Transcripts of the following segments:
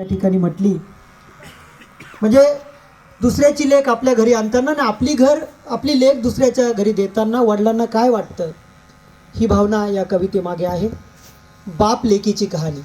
या ठिकाणी म्हटली, म्हणजे दुसऱ्याची लेक आपल्या घरी आणताना ना आपली लेक दुसऱ्याच्या घरी देताना वडिलांना काय वाटतं, ही भावना या कवितेमागे आहे. बाप लेकीची कहाणी.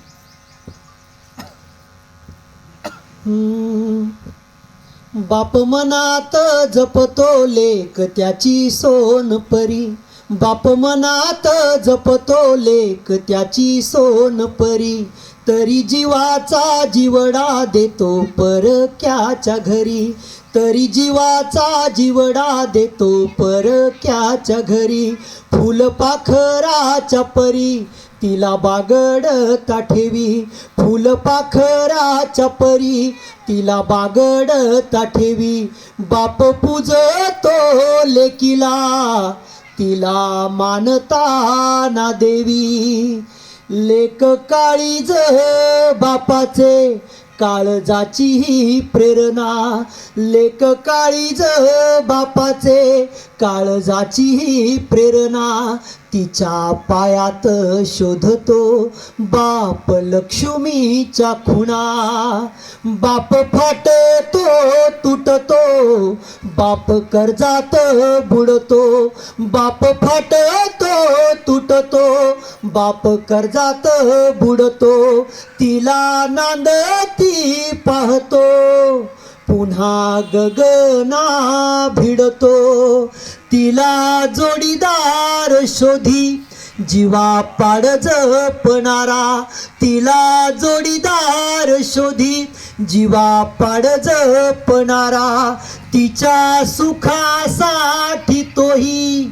बाप मनात जपतो लेक त्याची सोनपरी, बाप मनात जपतो लेक त्याची सोनपरी, तरी जीवाचा जीवडा देतो परक्याच्या घरी, तरी जीवाचा जीवडा देतो परक्याच्या घरी. फुलपाखराच्या परी तिला बागडता ठेवी, फुलपाखराच्या परी तिला बागडता ठेवी. बाप पूजतो लेकीला तिला मानता देवी. लेक काळीज बापाचे काळजाची ही प्रेरणा, लेक काळीज बापाचे काळजाची ही प्रेरणा. तिच्या पायात शोधतो बाप लक्ष्मीच्या खुणा, बाप फाटतो तुटतो बाप कर्जात बुडतो, बाप फाटतो तुटतो बाप कर्जात बुडतो. तिला नांदती पाहतो पुन्हा गगना भिडतो, तिला जोडीदार शोधी जीवा पाड जपणारा, तिला जोडीदार शोधी जीवा पाड जपणारा. तिच्या सुखासाठी तोही,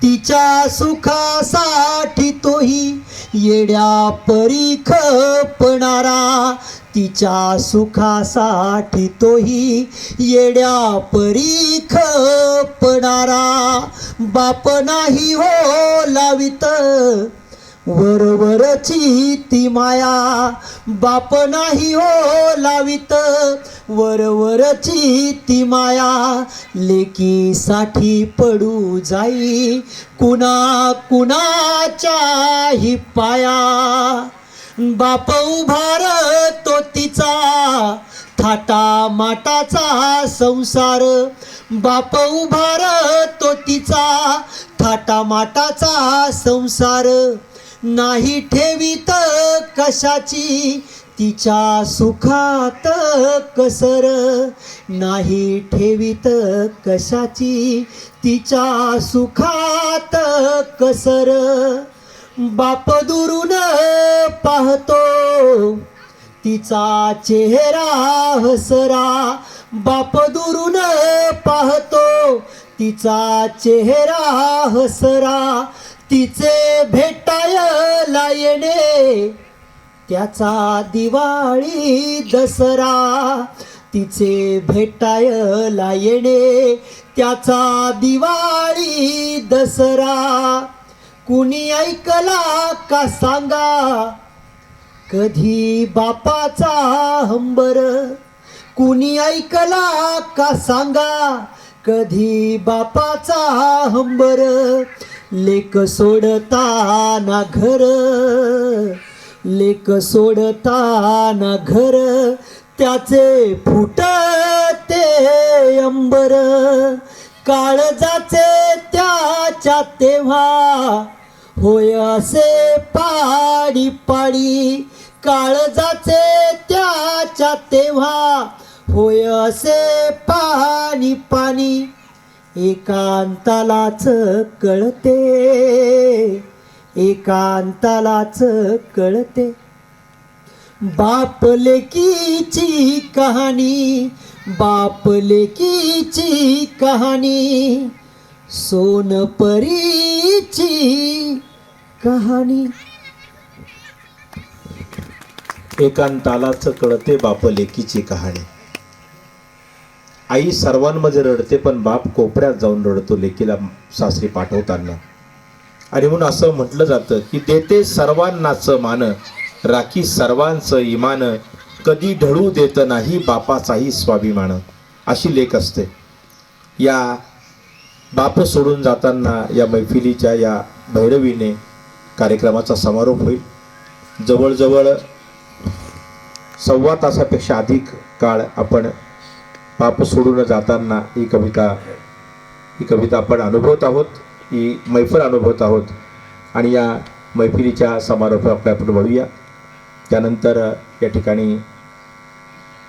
तिच्या सुखासाठी तोही येड्या परी खपणारा, तिच्या सुखासाठी तोही येड्या परी खपणारा. बाप नाही हो लावित वरवरची ती माया, बाप नाही हो लावित वरवरची ती माया. लेकीसाठी पडू जाई कुणा कुणाच्याही पाया. बाप उभारतो तिचा थाटा माटाचा संसार, बाप उभारतो तिचा थाटा माटाचा संसार. नाही ठेवीत कशाची तिच्या सुखात कसर, नाही ठेवीत कशाची तिच्या सुखात कसर. बाप दुरून पाहतो तिचा चेहरा हसरा, बाप दुरून पाहतो तिचा चेहरा हसरा. तिचे भेटायला येणे त्याचा दिवाळी दसरा, तिचे भेटायला येणे त्याचा दिवाळी दसरा. कुणी ऐकला का सांगा कधी बापाचा हंबर, कुणी ऐकला का सांगा कधी बापाचा हंबर. लेक सोडताना घर, लेक सोडताना घर त्याचे फुटते अंबर. काळजाचे त्याच्या तेव्हा होय असे पाडी पाडी, काळजाचे त्याच्या तेव्हा होय असे पाणी पाणी. एकांतालाच कळते, एकांतालाच कळते बाप लेकीची कहाणी, बाप लेकीची कहाणी, सोनपरीची कहाणी. एकांतालाच कळते बाप लेकीची कहाणी. आई सर्वांमध्ये रडते, पण बाप कोपऱ्यात जाऊन रडतो लेकीला सासरी पाठवताना. आणि म्हणून असं म्हटलं जातं की देते सर्वांनाच मान, राखी सर्वांचं इमान, कधी ढळू देत नाही बापाचाही स्वाभिमान. अशी लेक असते. या बाप सोडून जाताना या मैफिलीच्या या भैरवीने कार्यक्रमाचा समारोप होईल. जवळजवळ सव्वा तासापेक्षा अधिक काळ आपण बाप सोडून जाताना ही कविता आपण अनुभवत आहोत, ही मैफल अनुभवत आहोत. आणि या मैफिलीच्या समारोपात आपण वळूया. त्यानंतर या ठिकाणी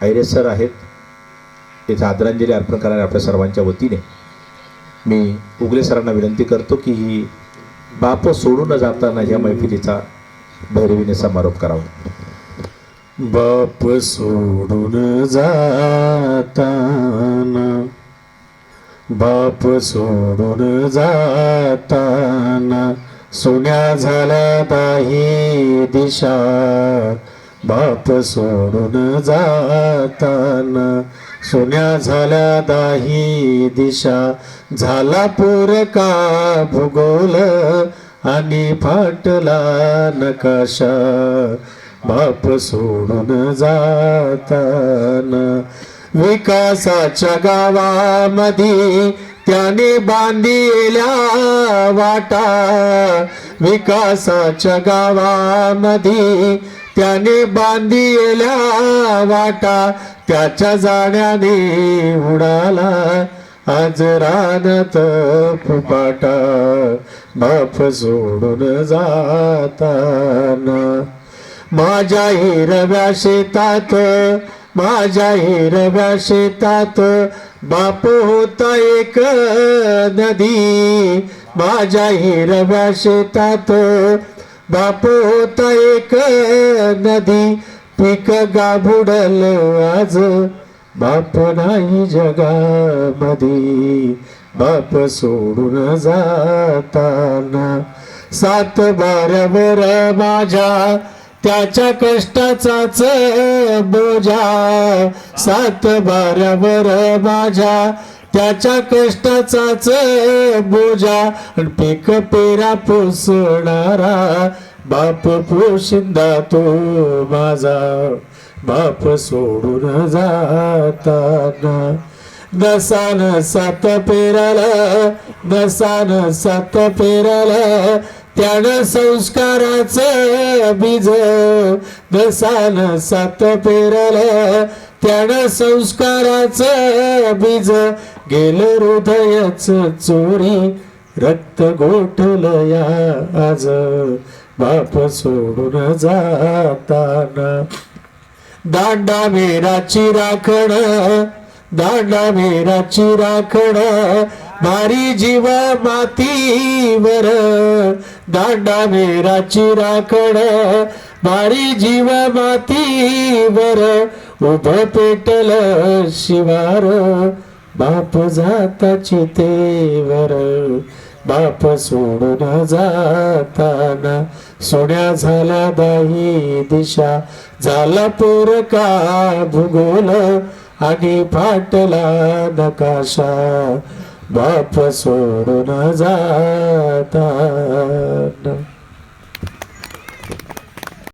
ऐरे सर आहेत, इथे आदरांजली अर्पण करणारे आपल्या सर्वांच्या वतीने मी उगले सरांना विनंती करतो की ही बाप सोडून जाताना या मैफिलीचा भैरवीने समारोप करावा. बाप सोडून जाताना, बाप सोडून जाताना सोन्या झाल्या दाही दिशा. बाप सोडून जाताना सोन्या झाल्या दाही दिशा. झाला पूर का भूगोल आणि फाटला नकाशा. बाप सोडून जाताना विकासाच्या गावामध्ये त्याने बांधिल्या वाटा. विकासाच्या गावामध्ये त्याने बांधिल्या वाटा. त्याच्या जाण्याने उडाला आज रानात फुपाटा. बाप सोडून जाताना माझ्या हिरव्या शेतात, माझ्या हिरव्या शेतात बाप होता एक नदी. माझ्या हिरव्या शेतात बाप होता एक नदी. पीक गाभुडल आज बाप नाही जगामध्ये. बाप सोडून जाताना 7 बारावर माझ्या त्याच्या कष्टाचाच बोजा. 7 बारावर माझ्या त्याच्या कष्टाचाच बोजा. पीक पेरा पोसणारा बाप पोशिंदा तो माझा. बाप सोडून जाताना दसान 7 पेराला, दसान 7 पेराला त्यानं संस्काराचं बीज. दसान 7 पेराला त्यानं संस्काराचं बीज. गेलं हृदयच चोरी रक्त गोठलं या आज. बाप सोडून जाताना दांडा मेराची राखण, दांडा मेराची राखण भारी जीव मातीवर. दांडा मेराची राखण भारी जीव मातीवर. उभं पेटलं शिवार बाप जाता चितेवर. बाप सोडून जाताना सोन्या झाला दाही दिशा. झाला पूर का भूगोल आणि फाटला नकाशा. बाप सोडून जाताना.